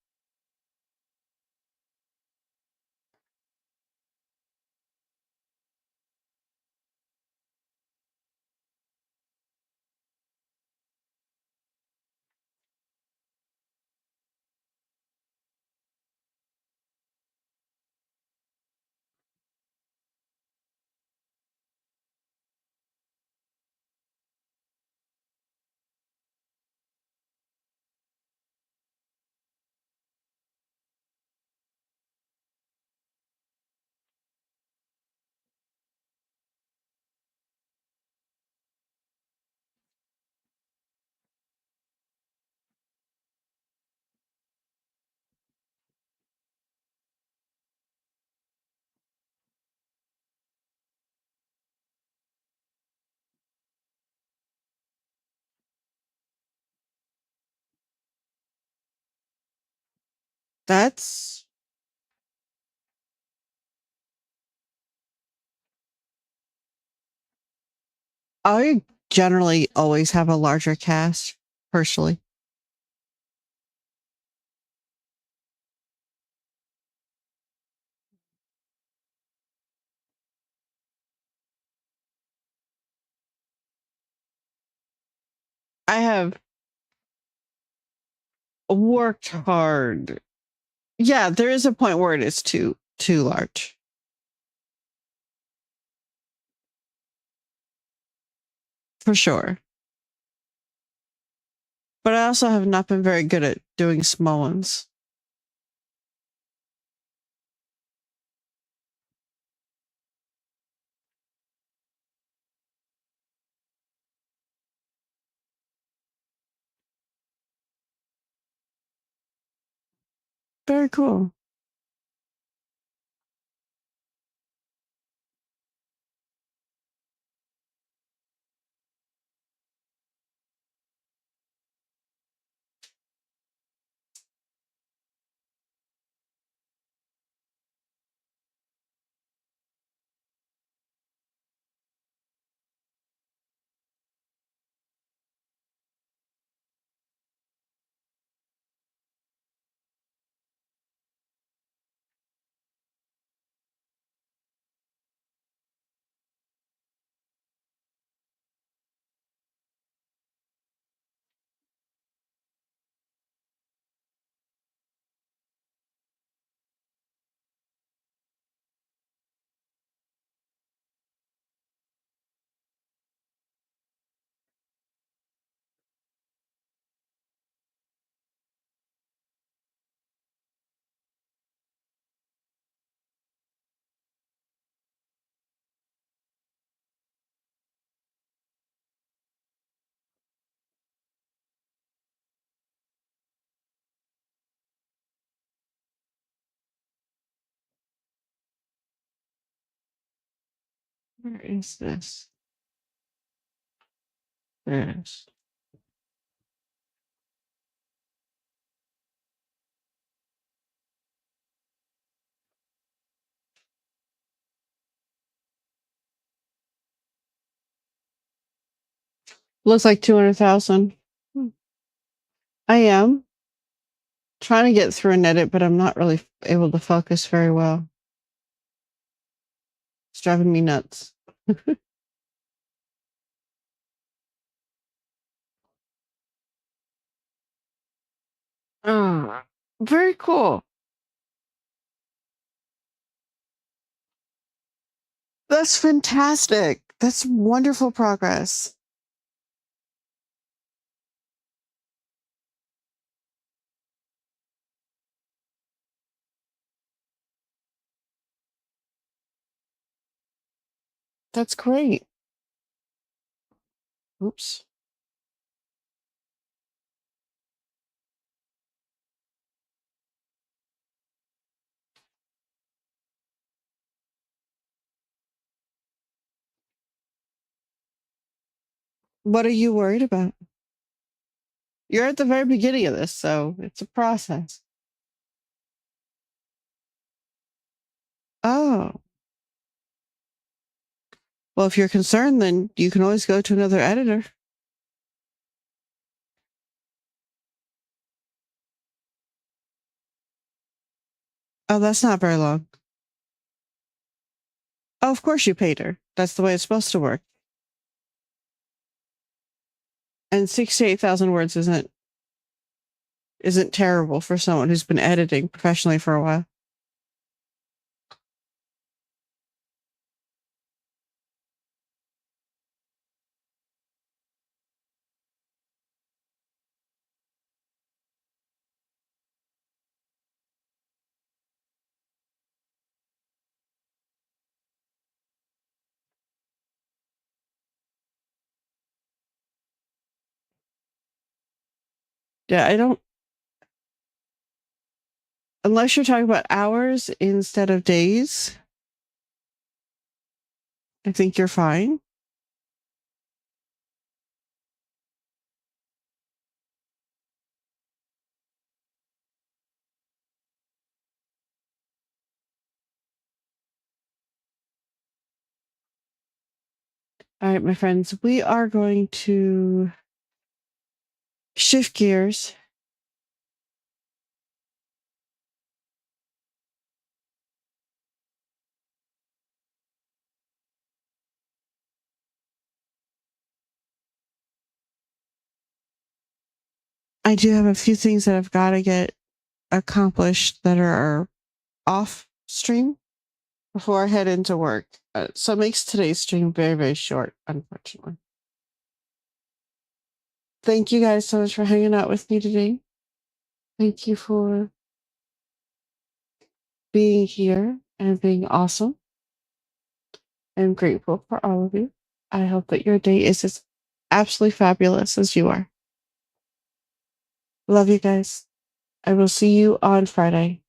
That's, I generally always have a larger cast, personally. have worked hard. Yeah, there is a point where it is too large. For sure. But I also have not been very good at doing small ones. Very cool. Where is this? There it is. Looks like 200,000. I am trying to get through an edit, but I'm not really able to focus very well. It's driving me nuts. Ah, very cool. That's fantastic. That's wonderful progress. That's great. Oops. What are you worried about? You're at the very beginning of this, so it's a process. Oh. Well, if you're concerned, then you can always go to another editor. Oh, that's not very long. Oh, of course you paid her. That's the way it's supposed to work. And 68,000 words isn't terrible for someone who's been editing professionally for a while. Yeah, I don't unless you're talking about hours instead of days, I think you're fine. All right, my friends, we are going to shift gears. I do have a few things that I've got to get accomplished that are off stream before I head into work. So it makes today's stream very, very short, unfortunately. Thank you guys so much for hanging out with me today. Thank you for being here and being awesome. I'm grateful for all of you. I hope that your day is as absolutely fabulous as you are. Love you guys. I will see you on Friday.